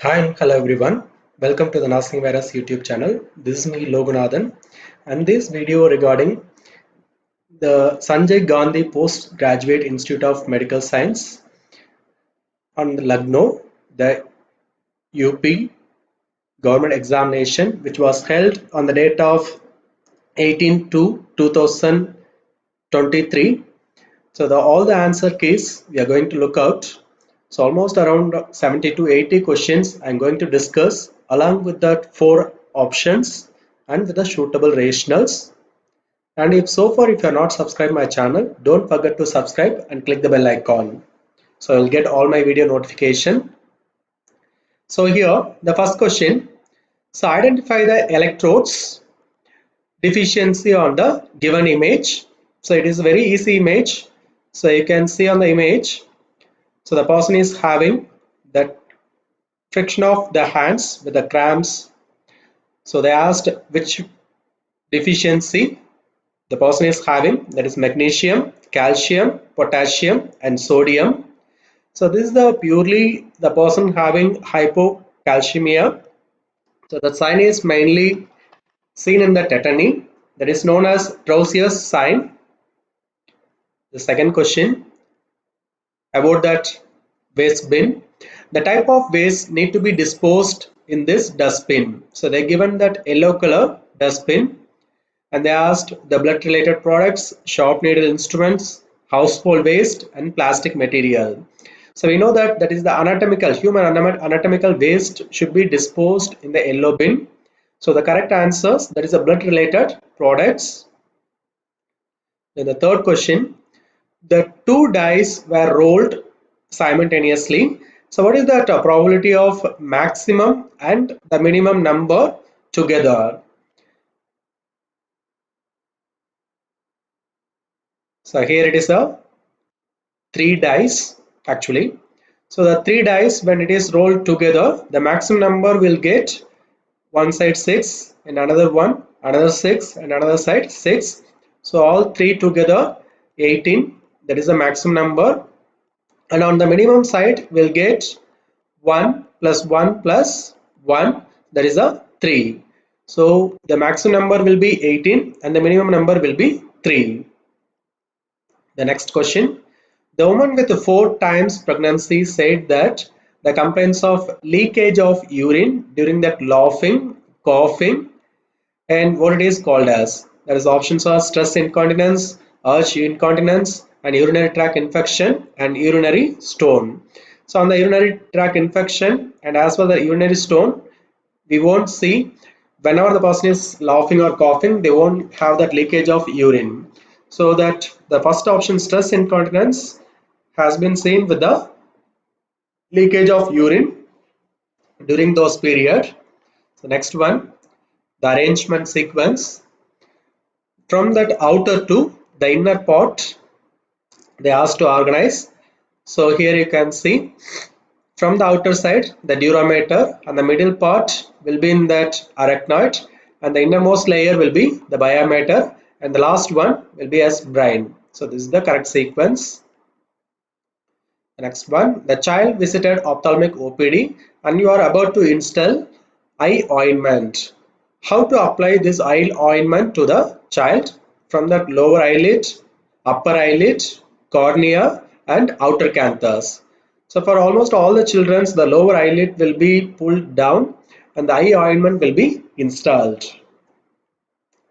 Hi and hello everyone. Welcome to the Nursing Virus YouTube channel. This is me Logunathan and this video regarding the Sanjay Gandhi Postgraduate Institute of Medical Science on Lucknow, the UP government examination which was held on the date of 18 to 2023. So all the answer keys we are going to look out. So almost around 70 to 80 questions I'm going to discuss along with that 4 options and with the suitable rationals. And if so far if you are not subscribed my channel, don't forget to subscribe and click the bell icon. So you'll get all my video notification. So here the first question. So identify the electrodes deficiency on the given image. So it is a very easy image. So you can see on the image. So the person is having that friction of the hands with the cramps. So they asked which deficiency the person is having, that is magnesium, calcium, potassium and sodium. So this is the purely the person having hypocalcemia. So the sign is mainly seen in the tetany, that is known as Trousier's sign. The second question about that waste bin. The type of waste need to be disposed in this dustbin. So they given that yellow color dustbin and they asked the blood related products, sharp needle instruments, household waste and plastic material. So we know that that is the human anatomical waste should be disposed in the yellow bin. So the correct answers, that is the blood related products. Then the third question, the two dice were rolled simultaneously. So what is that probability of maximum and the minimum number together? So here it is a 3 dice actually. So the 3 dice when it is rolled together, the maximum number will get one side 6 and another one, another 6 and another side 6. So all 3 together 18, that is the maximum number. And on the minimum side we'll get 1 plus 1 plus 1, that is a 3. So the maximum number will be 18 and the minimum number will be 3. The next question. The woman with 4 times pregnancy said that the complaints of leakage of urine during that laughing, coughing, and what it is called as. That is options are stress incontinence, urge incontinence, and urinary tract infection and urinary stone. So on the urinary tract infection and as well the urinary stone, we won't see whenever the person is laughing or coughing, they won't have that leakage of urine. So that the first option stress incontinence has been seen with the leakage of urine during those period. So next one, the arrangement sequence. From that outer to the inner part, they asked to organize. So here you can see from the outer side, the durometer and the middle part will be in that arachnoid and the innermost layer will be the biometer and the last one will be as brain. So this is the correct sequence. The next one, the child visited ophthalmic OPD and you are about to install eye ointment. How to apply this eye ointment to the child from the lower eyelid, upper eyelid, cornea and outer canthus. So for almost all the children, the lower eyelid will be pulled down and the eye ointment will be installed.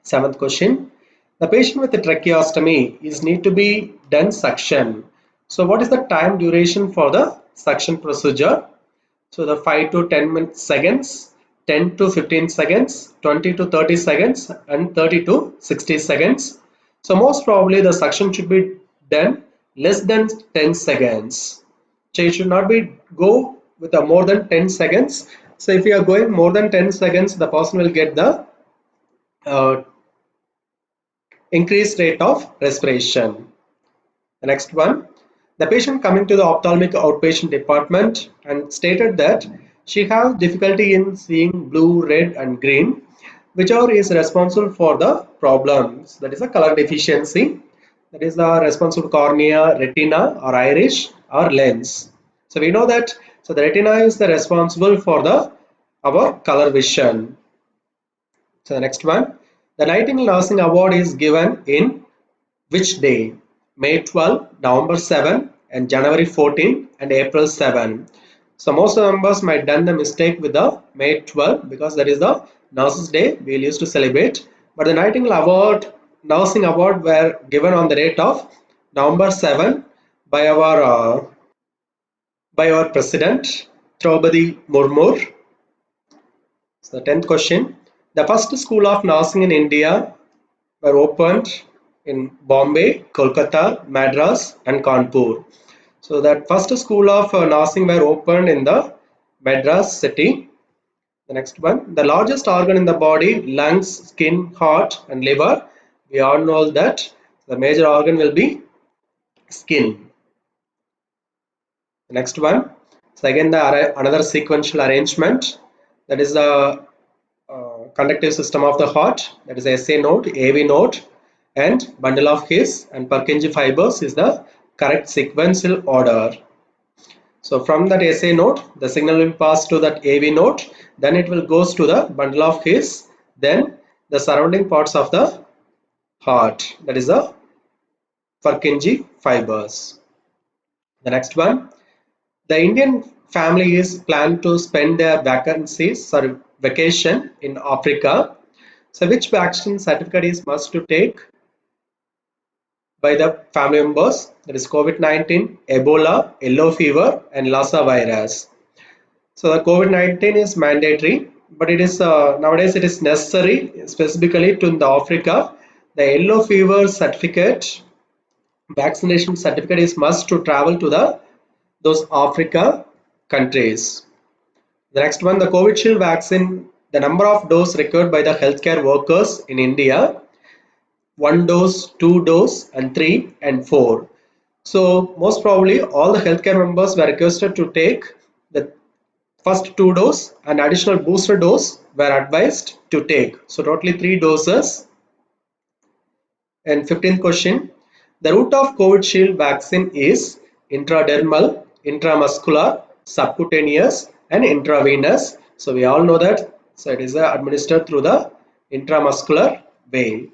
Seventh question. The patient with the tracheostomy is need to be done suction. So what is the time duration for the suction procedure? So the 5 to 10 seconds, 10 to 15 seconds, 20 to 30 seconds and 30 to 60 seconds. So most probably the suction should be done less than 10 seconds. So it should not be go with a more than 10 seconds. So if you are going more than 10 seconds, the person will get the increased rate of respiration. The next one, the patient coming to the ophthalmic outpatient department and stated that she have difficulty in seeing blue, red and green, whichever is responsible for the problems. That is a color deficiency. That is the responsible cornea, retina or iris or lens. So we know that So the retina is the responsible for the our color vision. So the next one, the Nightingale Nursing Award is given in which day? May 12, November 7, and January 14 and April 7. So most of the members might done the mistake with the May 12 because that is the Nurses Day we used to celebrate. But the Nightingale Award, Nursing Award were given on the date of November 7 by our President Draupadi Murmu. So the 10th question. The first school of nursing in India were opened in Bombay, Kolkata, Madras and Kanpur. So that first school of nursing were opened in the Madras city. The next one, the largest organ in the body, lungs, skin, heart and liver. We all know that the major organ will be skin. The next one, so again another sequential arrangement, that is the conductive system of the heart, that is SA node, AV node and bundle of His and Purkinje fibers is the correct sequential order. So from that SA node, the signal will pass to that AV node, then it will goes to the bundle of His, then the surrounding parts of the heart, that is the Purkinje fibers. The next one, the Indian family is planned to spend their vacation in Africa. So which vaccine certificate is must to take by the family members? That is COVID-19, Ebola, yellow fever and Lassa virus. So the COVID-19 is mandatory, but it is nowadays it is necessary specifically to the Africa. The yellow fever certificate, vaccination certificate is must to travel to the those Africa countries. The next one, the Covishield vaccine, the number of doses required by the healthcare workers in India, 1 dose, 2 dose and 3 and 4. So most probably all the healthcare members were requested to take the first 2 dose and additional booster dose were advised to take. So totally 3 doses. And 15th question, the route of Covishield vaccine is intradermal, intramuscular, subcutaneous and intravenous. So we all know that. So it is administered through the intramuscular way.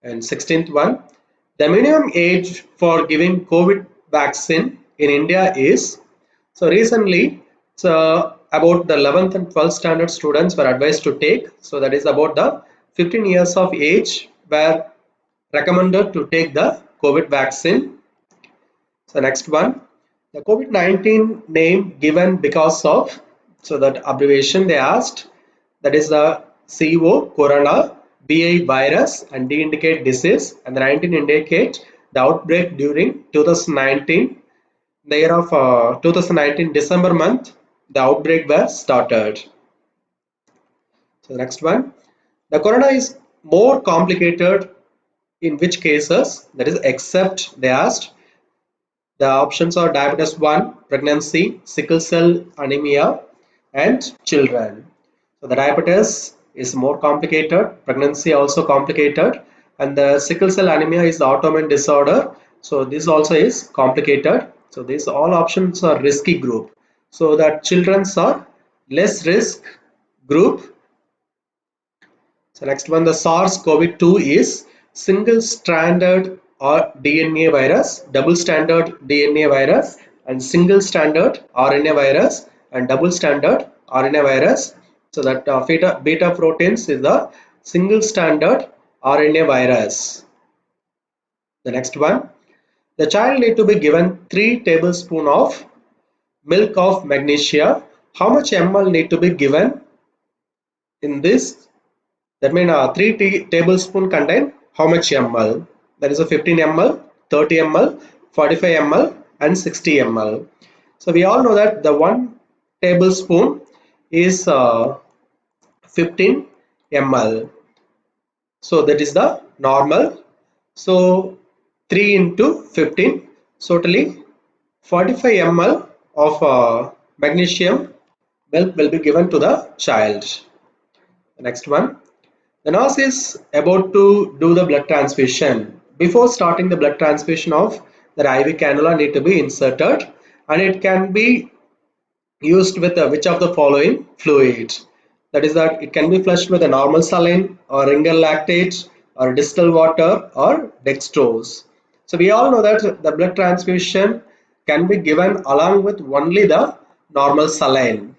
And 16th one, the minimum age for giving COVID vaccine in India is, so recently, so about the 11th and 12th standard students were advised to take, so that is about the 15 years of age were recommended to take the COVID vaccine. So next one, the COVID-19 name given because of, so that abbreviation they asked, that is the CO, corona, BI virus and D indicate disease and the 19 indicate the outbreak during 2019, the year of 2019 December month, the outbreak was started. So the next one, the corona is more complicated in which cases, that is except they asked. The options are diabetes 1, pregnancy, sickle cell anemia and children. So the diabetes is more complicated, pregnancy also complicated and the sickle cell anemia is the autoimmune disorder. So this also is complicated. So these all options are risky group. So that children's are less risk group. So next one, the SARS-CoV-2 is single-stranded or DNA virus, double-stranded DNA virus, and single-stranded RNA virus, and double-stranded RNA virus. So that beta proteins is the single-stranded RNA virus. The next one, the child need to be given 3 tablespoons of milk of magnesia. How much ml need to be given in this? That means 3 tablespoon contain how much ml? That is a 15 ml, 30 ml, 45 ml and 60 ml. So we all know that the 1 tablespoon is 15 ml. So that is the normal. So 3 into 15, so totally 45 ml of magnesium milk will be given to the child. The next one. The nurse is about to do the blood transfusion. Before starting the blood transfusion of the IV cannula need to be inserted. and it can be used with which of the following fluid. That is that it can be flushed with a normal saline or ringer lactate or distilled water or dextrose. So we all know that the blood transfusion can be given along with only the normal saline.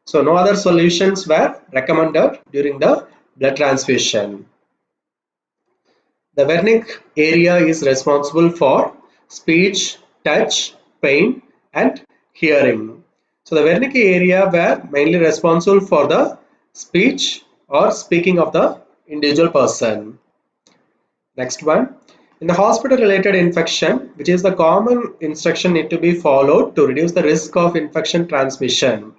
So no other solutions were recommended during the blood transfusion. The Wernicke area is responsible for speech, touch, pain, and hearing. So the Wernicke area were mainly responsible for the speech or speaking of the individual person. Next one. In the hospital related infection, which is the common instruction need to be followed to reduce the risk of infection transmission.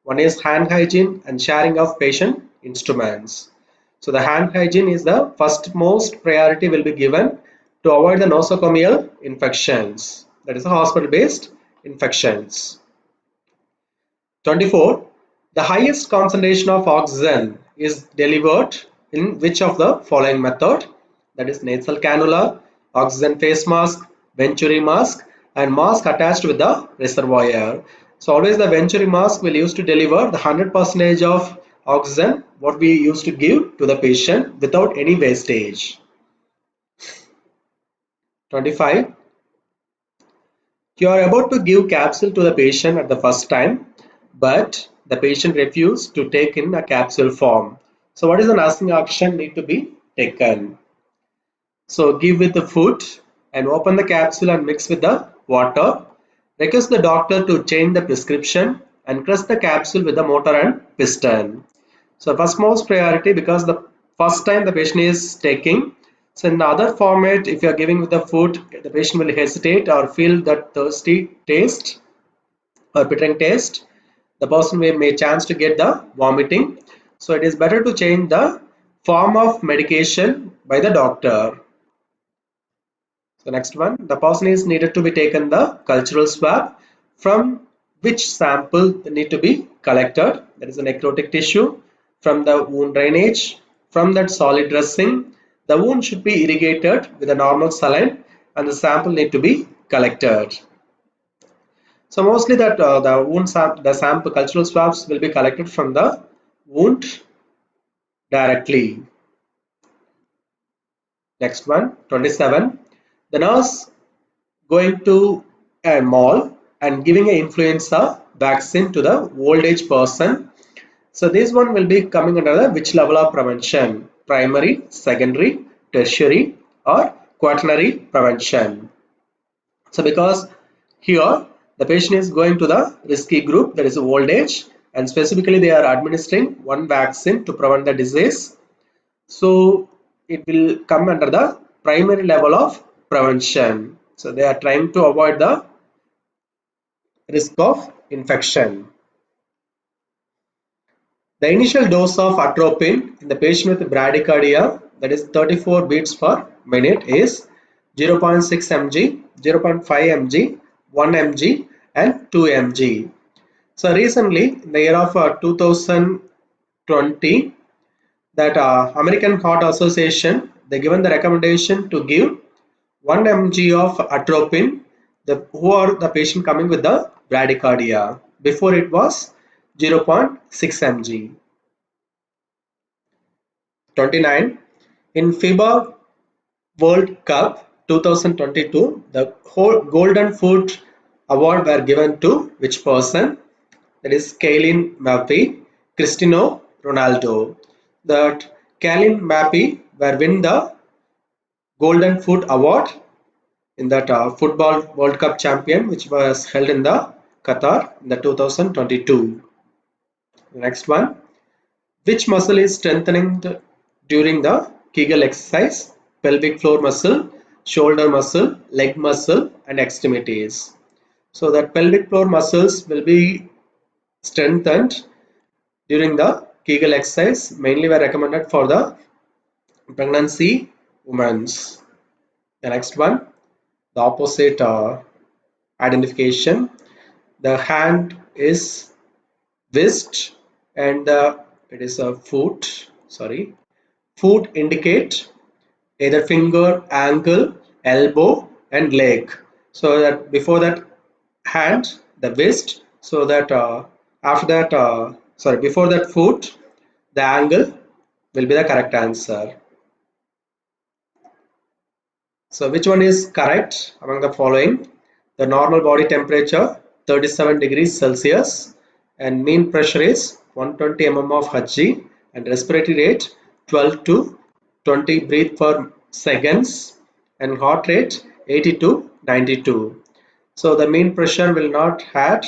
One is hand hygiene and sharing of patient instruments. So the hand hygiene is the first most priority will be given to avoid the nosocomial infections. That is the hospital based infections. 24. The highest concentration of oxygen is delivered in which of the following method? That is nasal cannula, oxygen face mask, Venturi mask, and mask attached with the reservoir. So always the Venturi mask will use to deliver the 100% of oxygen what we used to give to the patient without any wastage. 25. You are about to give capsule to the patient at the first time, but the patient refused to take in a capsule form. So what is the nursing action need to be taken? So give with the food and open the capsule and mix with the water. Request the doctor to change the prescription and press the capsule with the motor and piston. So first most priority because the first time the patient is taking. So in the other format, if you are giving with the food, the patient will hesitate or feel that thirsty taste or bittering taste. The person may chance to get the vomiting. So it is better to change the form of medication by the doctor. So next one, the person is needed to be taken the cultural swab from which sample need to be collected. That is the necrotic tissue, from the wound drainage, from that solid dressing. The wound should be irrigated with a normal saline and the sample need to be collected. So mostly that the sample cultural swabs will be collected from the wound directly. Next one, 27. The nurse going to a mall and giving an influenza vaccine to the old age person. So this one will be coming under the which level of prevention? Primary, secondary, tertiary or quaternary prevention. So because here the patient is going to the risky group, that is old age, and specifically they are administering one vaccine to prevent the disease. So it will come under the primary level of prevention. So they are trying to avoid the risk of infection. The initial dose of atropine in the patient with bradycardia, that is 34 beats per minute, is 0.6 mg, 0.5 mg, 1 mg, and 2 mg. So recently, in the year of 2020, that American Heart Association, they given the recommendation to give 1 mg of atropine who are the patient coming with the bradycardia. Before it was 0.6 mg. 29. In FIBA World Cup 2022, the whole Golden Foot Award were given to which person? That is Kylian Mbappe, Cristiano Ronaldo. That Kylian Mbappe were win the Golden Foot Award in that Football World Cup champion which was held in the Qatar in the 2022. Next one. Which muscle is strengthening during the Kegel exercise? Pelvic floor muscle, shoulder muscle, leg muscle, and extremities. So that pelvic floor muscles will be strengthened during the Kegel exercise. Mainly were recommended for the pregnancy women. The next one, the opposite identification. The hand is wrist and it is a foot. Sorry, foot indicate either finger, ankle, elbow, and leg. So that before that hand, the waist, so that after that, sorry, before that foot, the angle will be the correct answer. So which one is correct among the following? The normal body temperature 37 degrees Celsius and mean pressure is 120 mm of Hg and respiratory rate 12 to 20 breath per seconds and heart rate 80 to 92. So the mean pressure will not had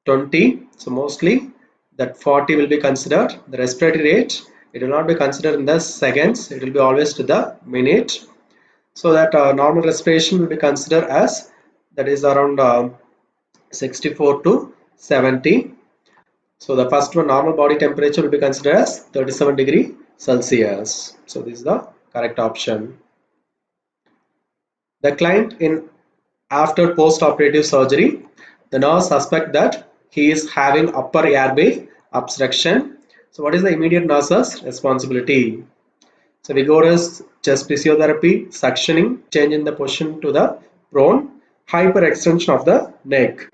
20, so mostly that 40 will be considered. The respiratory rate, it will not be considered in the seconds, it will be always to the minute, so that normal respiration will be considered as that is around 64 to 70. So the first one, normal body temperature, will be considered as 37 degrees Celsius. So this is the correct option. The client in after post-operative surgery, the nurse suspect that he is having upper airway obstruction. So what is the immediate nurse's responsibility? So vigorous chest physiotherapy, suctioning, change in the position to the prone, hyperextension of the neck.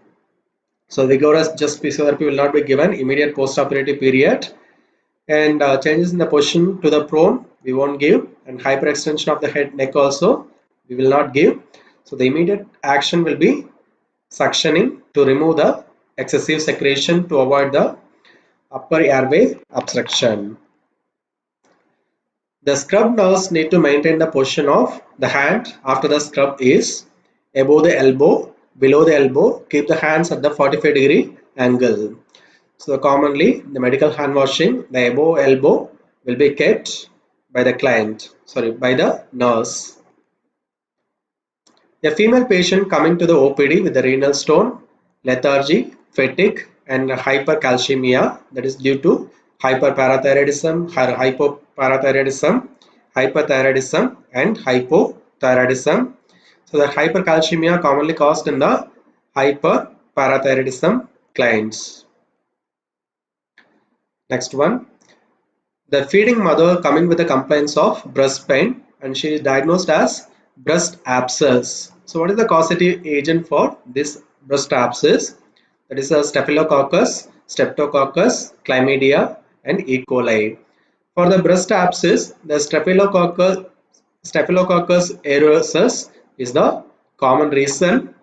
So vigorous chest physiotherapy will not be given immediate post-operative period, and changes in the position to the prone we won't give, and hyperextension of the head neck also we will not give. So the immediate action will be suctioning to remove the excessive secretion to avoid the upper airway obstruction. The scrub nurse need to maintain the position of the hand after the scrub is above the elbow, below the elbow, keep the hands at the 45-degree angle. So commonly the medical hand washing, the above elbow will be kept by the by the nurse. A female patient coming to the OPD with the renal stone, lethargy, fatigue, and hypercalcemia, that is due to hyperparathyroidism, hypoparathyroidism, hyperthyroidism, and hypothyroidism. So the hypercalcemia commonly caused in the hyperparathyroidism clients. Next one, the feeding mother coming with the complaints of breast pain and she is diagnosed as breast abscess. So what is the causative agent for this breast abscess? That is a staphylococcus, streptococcus, chlamydia and E. coli. For the breast abscess, the Staphylococcus aureus is the common reason.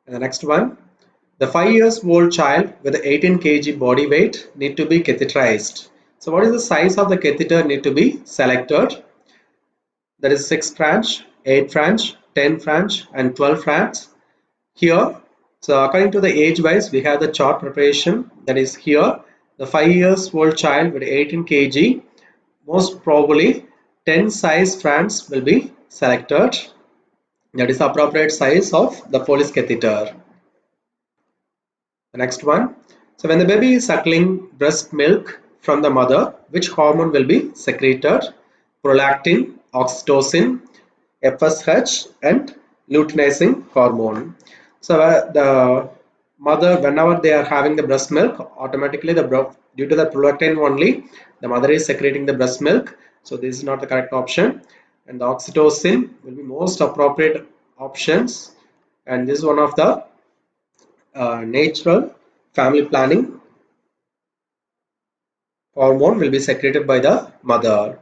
And the next one, the 5 years old child with 18 kg body weight need to be catheterized. So what is the size of the catheter need to be selected? That is 6 French, 8 French, 10 French and 12 French. Here, so according to the age wise, we have the chart preparation. That is here, the 5 years old child with 18 kg, most probably 10 size French will be selected. That is the appropriate size of the Foley's catheter. The next one. So when the baby is suckling breast milk from the mother, which hormone will be secreted? Prolactin, oxytocin, FSH and luteinizing hormone. So the mother, whenever they are having the breast milk, automatically due to the prolactin only, the mother is secreting the breast milk. So this is not the correct option. And the oxytocin will be most appropriate options. And this is one of the natural family planning hormone will be secreted by the mother.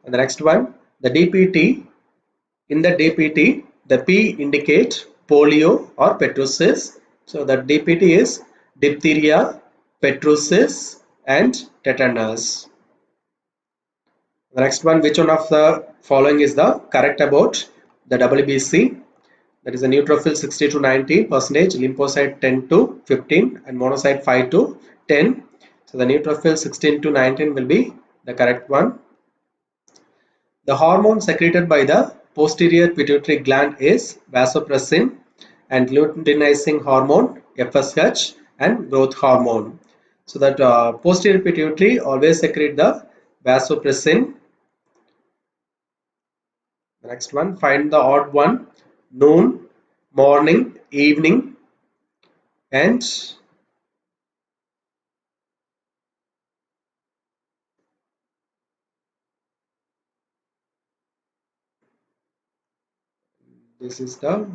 And the next one, the DPT. In the DPT, the P indicate polio or pertussis. So the DPT is diphtheria, pertussis, and tetanus. The next one, which one of the following is the correct about the WBC? That is a neutrophil 60 to 90 percentage, lymphocyte 10 to 15 and monocyte 5 to 10. So the neutrophil 16 to 19 will be the correct one. The hormone secreted by the posterior pituitary gland is vasopressin and luteinizing hormone FSH and growth hormone. So that posterior pituitary always secrete the vasopressin. The next one, find the odd one, noon, morning, evening, and this is the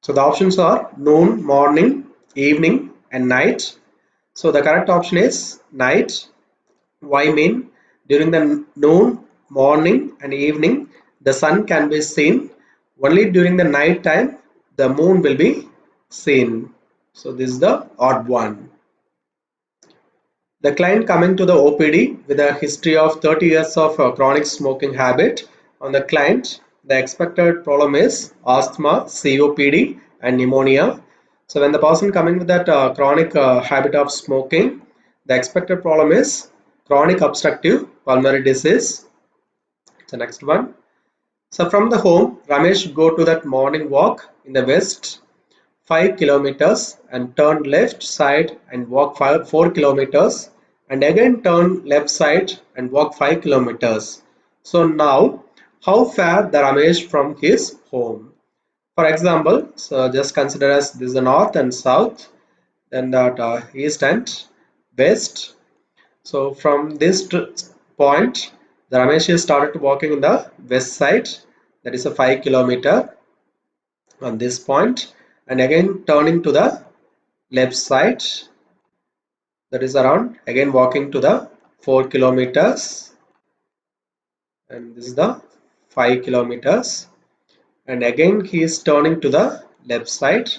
So the options are noon, morning, evening, and night. So the correct option is night. Why mean? During the noon, morning, and evening, the sun can be seen. Only during the night time, the moon will be seen. So this is the odd one. The client coming to the OPD with a history of 30 years of chronic smoking habit. On the client, the expected problem is asthma, COPD, and pneumonia. So when the person coming with that chronic habit of smoking, the expected problem is chronic obstructive pulmonary disease. The next one. So from the home, Ramesh go to that morning walk in the west 5 kilometers and turn left side and walk 4 kilometers and again turn left side and walk 5 kilometers. So now how far the Ramesh from his home? For example, so just consider as this is the north and south, then that east and west. So from this point, the Ramesh is started walking in the west side, that is a 5 kilometer on this point, and again turning to the left side, that is around again walking to the 4 kilometers, and this is the 5 kilometers, and again he is turning to the left side,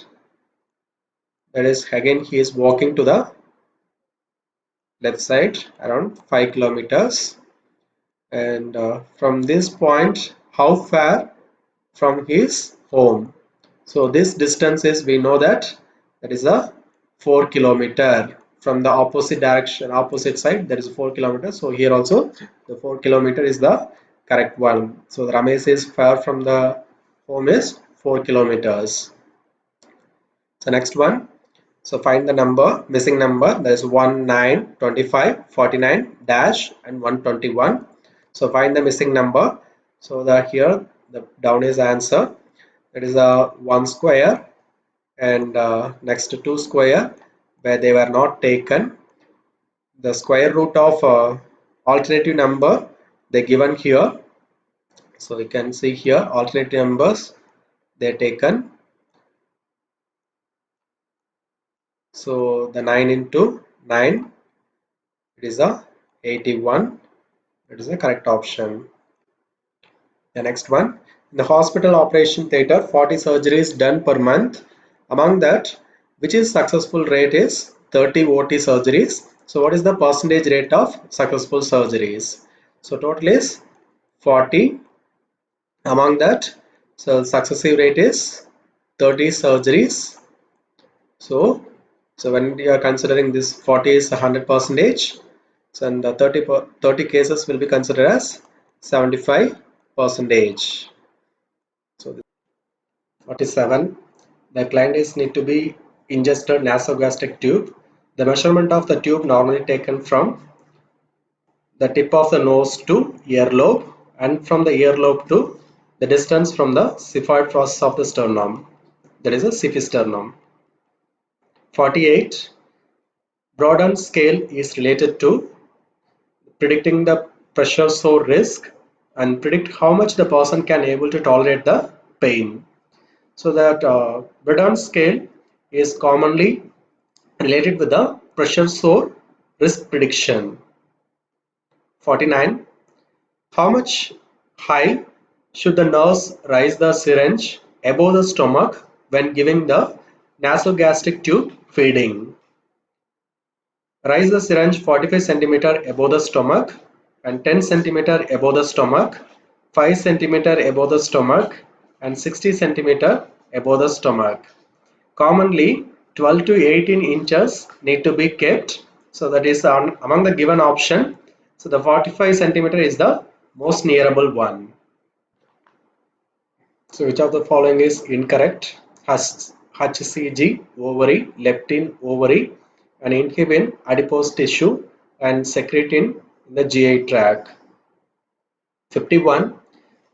that is again he is walking to the left side around 5 kilometers. And from this point, how far from his home? So this distance is, we know that that is a 4 kilometer. From the opposite direction, opposite side, there is 4 kilometers. So here also the 4 kilometer is the correct one. So the Ramesh is far from the home is 4 kilometers. So next one. So find the number, missing number. There is 1, 9, 25, 49, dash, and 121. So find the missing number. So that here the down is answer. That is a 1 square and next to 2 square where they were not taken. The square root of alternative number they given here. So you can see here alternative numbers they taken. So the 9 into 9, it is a 81. It is the correct option. The next one, in the hospital operation theatre, 40 surgeries done per month. Among that, which is successful rate is 30 OT surgeries. So what is the percentage rate of successful surgeries? So total is 40. Among that, so successive rate is 30 surgeries. So when we are considering this 40 is 100 percentage, so and the 30 cases will be considered as 75 percentage. So 47, the client is need to be ingested nasogastric tube. The measurement of the tube normally taken from the tip of the nose to earlobe and from the earlobe to the distance from the xiphoid process of the sternum. That is a xiphi-sternum. 48, Broaden scale is related to predicting the pressure sore risk and predict how much the person can able to tolerate the pain. So that Broaden scale is commonly related with the pressure sore risk prediction. 49. How much high should the nurse raise the syringe above the stomach when giving the nasogastric tube feeding? Raise the syringe 45 cm above the stomach and 10 cm above the stomach, 5 cm above the stomach and 60 cm above the stomach. Commonly 12 to 18 inches need to be kept. So that is among the given option. So the 45 centimeter is the most nearable one. So which of the following is incorrect? HCG ovary, leptin ovary, and inhibin adipose tissue, and secretin in the GI tract. 51.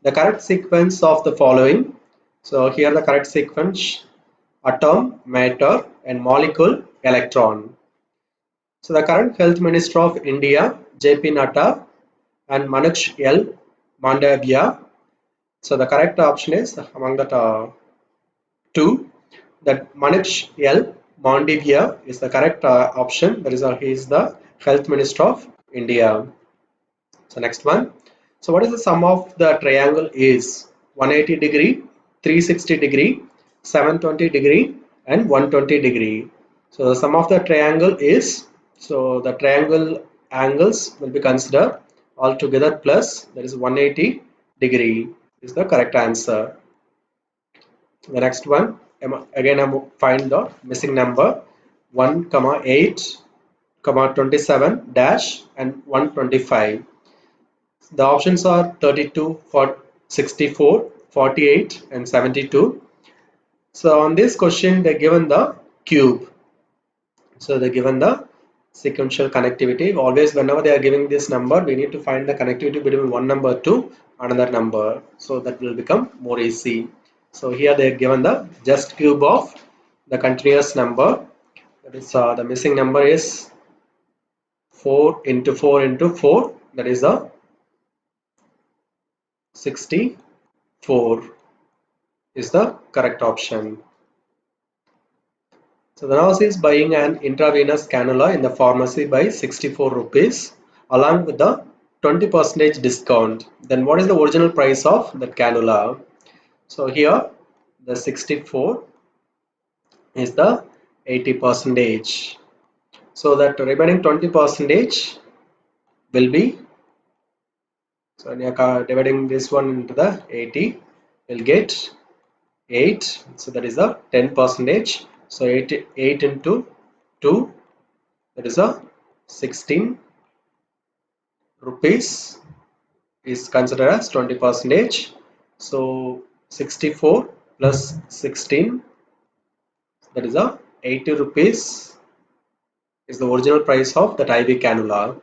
The correct sequence of the following. So here the correct sequence: atom, matter, and molecule, electron. So the current Health Minister of India, JP Natta, and Manuksh L. Mandavia. So the correct option is among the two. that Manoj L. Mandivia is the correct option. That is, he is the Health Minister of India. So next one. So what is the sum of the triangle is 180 degree, 360 degree, 720 degree and 120 degree. So the sum of the triangle is, so the triangle angles will be considered altogether plus, that is 180 degree is the correct answer. The next one, again I'm find the missing number 1, 8, 27 dash and 125. The options are 32, 64, 48 and 72. So on this question they're given the cube. So they're given the sequential connectivity. Always whenever they are giving this number, we need to find the connectivity between one number to another number. So that will become more easy. So here they are given the just cube of the continuous number. That is the missing number is 4 into 4 into 4. That is the 64 is the correct option. So the nurse is buying an intravenous cannula in the pharmacy by 64 rupees along with the 20% discount. Then what is the original price of that cannula? So here the 64 is the 80%. So that remaining 20% will be, so when you are dividing this one into the 80, will get 8. So that is the 10%. So 8 into 2, that is a 16 rupees is considered as 20%. So 64 plus 16, that is a 80 rupees is the original price of that IV cannula.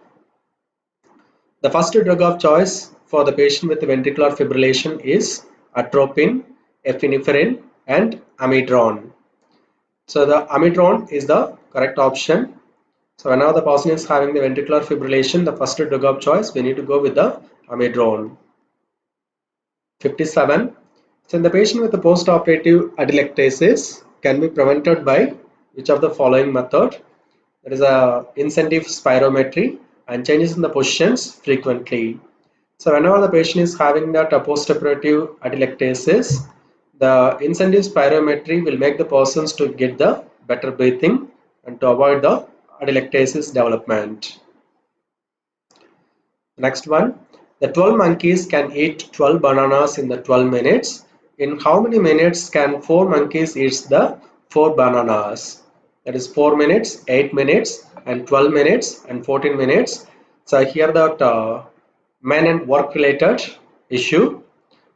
The first drug of choice for the patient with ventricular fibrillation is atropine, epinephrine and amiodarone. So the amiodarone is the correct option. So whenever the person is having the ventricular fibrillation, the first drug of choice, we need to go with the amiodarone. 57. So in the patient with the post-operative atelectasis can be prevented by which of the following method? There is a incentive spirometry and changes in the positions frequently. So whenever the patient is having that post-operative atelectasis, the incentive spirometry will make the persons to get the better breathing and to avoid the atelectasis development. Next one, the 12 monkeys can eat 12 bananas in the 12 minutes. In how many minutes can 4 monkeys eat the 4 bananas? That is 4 minutes, 8 minutes and 12 minutes and 14 minutes. So here that men and work related issue.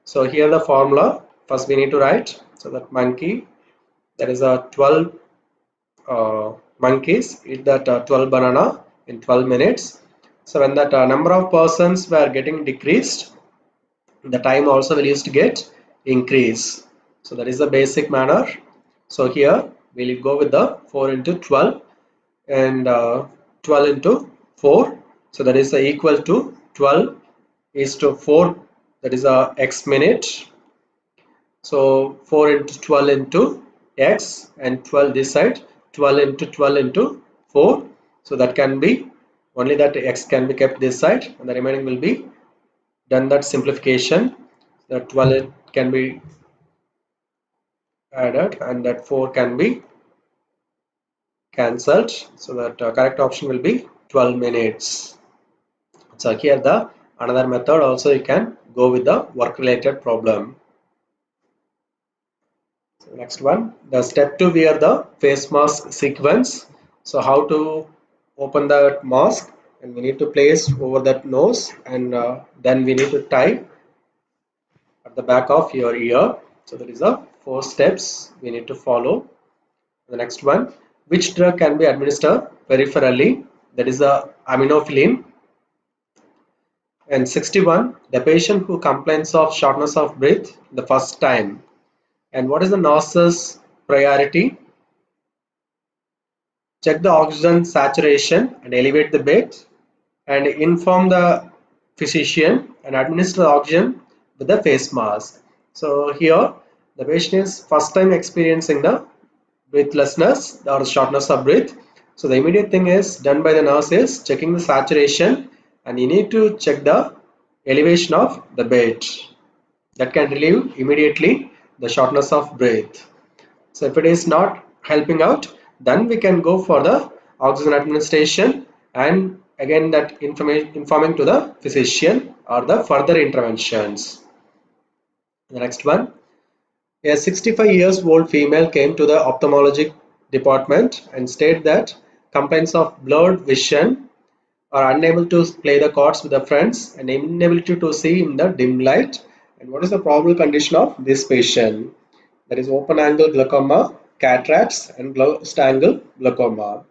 So here the formula, first we need to write, so that monkey, there is a 12 monkeys eat that 12 banana in 12 minutes. So when that number of persons were getting decreased, the time also will used to get increase. So that is the basic manner. So here we will go with the 4 into 12 and 12 into 4. So that is equal to 12 is to 4, that is a x minute. So 4 into 12 into x and 12 this side, 12 into 12 into 4. So that can be, only that x can be kept this side and the remaining will be done that simplification. That 12 can be added and that 4 can be cancelled. So that correct option will be 12 minutes. So here the another method also you can go with the work related problem. So next one, the step 2 wear the face mask sequence. So how to open the mask, and we need to place over that nose and then we need to tie at the back of your ear. So there is a 4 steps we need to follow. The next one, which drug can be administered peripherally? That is the aminophylline. And 61, the patient who complains of shortness of breath the first time. And what is the nurse's priority? Check the oxygen saturation and elevate the bed and inform the physician and administer the oxygen with the face mask. So here the patient is first time experiencing the breathlessness or shortness of breath. So the immediate thing is done by the nurse is checking the saturation, and you need to check the elevation of the bed. That can relieve immediately the shortness of breath. So if it is not helping out, then we can go for the oxygen administration, and again that information informing to the physician or the further interventions. The next one, a 65 years old female came to the ophthalmology department and stated that complaints of blurred vision are unable to play the cards with the friends and inability to see in the dim light. And what is the probable condition of this patient? That is open angle glaucoma, cataracts, and closed angle glaucoma.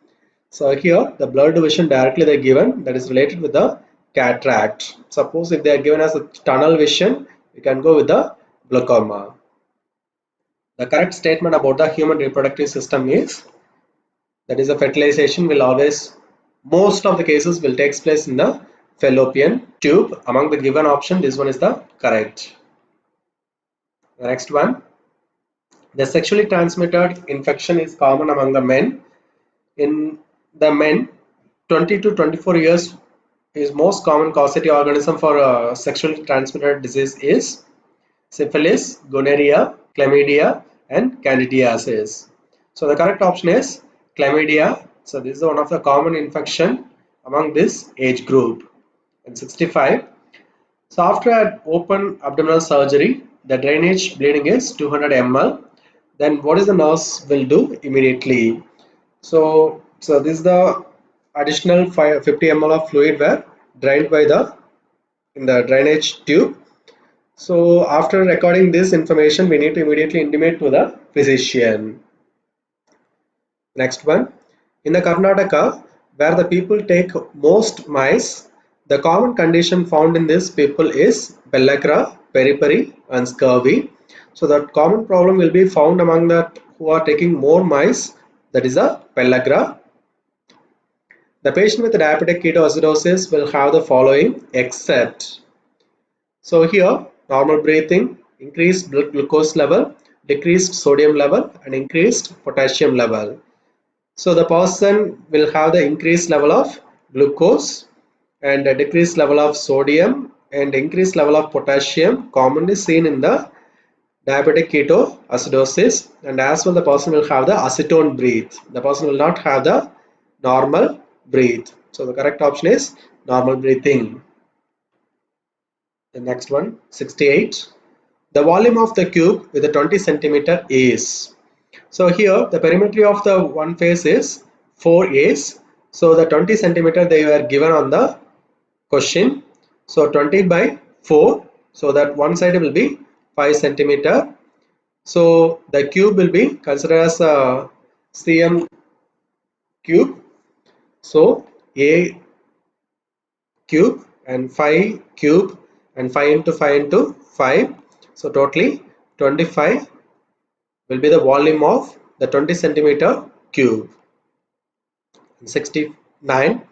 So here the blurred vision directly they are given, that is related with the cataract. Suppose if they are given as a tunnel vision, you can go with the glaucoma. The correct statement about the human reproductive system is, that is, the fertilization will always, most of the cases will take place in the fallopian tube. Among the given option, this one is the correct. The next one, the sexually transmitted infection is common among the men. In the men, 20 to 24 years is most common causative organism for sexually transmitted disease is syphilis, gonorrhea, chlamydia, and candidiasis. So the correct option is chlamydia. So this is one of the common infection among this age group. And 65. So after an open abdominal surgery, the drainage bleeding is 200 ml. Then what is the nurse will do immediately? So this is the additional 50 ml of fluid were drained by the in the drainage tube. So after recording this information, we need to immediately intimate to the physician. Next one, in the Karnataka, where the people take most mice, the common condition found in this people is pellagra, periphery, and scurvy. So that common problem will be found among that who are taking more mice, that is a pellagra. The patient with diabetic ketoacidosis will have the following except. So here, normal breathing, increased blood glucose level, decreased sodium level, and increased potassium level. So the person will have the increased level of glucose and a decreased level of sodium and increased level of potassium commonly seen in the diabetic ketoacidosis, and as well the person will have the acetone breath. The person will not have the normal breath. So the correct option is normal breathing. The next one, 68. The volume of the cube with the 20 centimeter is. So here the perimetry of the one face is 4 A's. So the 20 centimeter they were given on the question. So 20 by 4. So that one side will be 5 centimeter. So the cube will be considered as a cm cube. So A cube and 5 cube and 5 into 5 into 5. So totally 25 will be the volume of the 20 centimeter cube. 69.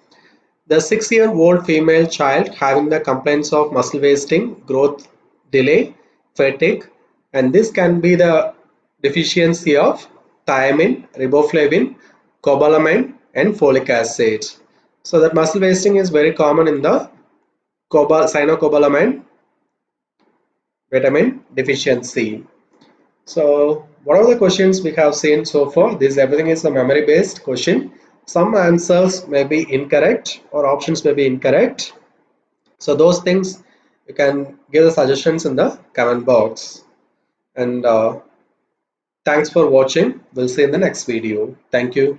The 6-year-old female child having the complaints of muscle wasting, growth delay, fatigue, and this can be the deficiency of thiamine, riboflavin, cobalamin, and folic acid. So that muscle wasting is very common in the cyanocobalamin vitamin deficiency. So what are the questions we have seen so far? This everything is a memory based question. Some answers may be incorrect or options may be incorrect. So those things you can give the suggestions in the comment box. And thanks for watching. We'll see you in the next video. Thank you.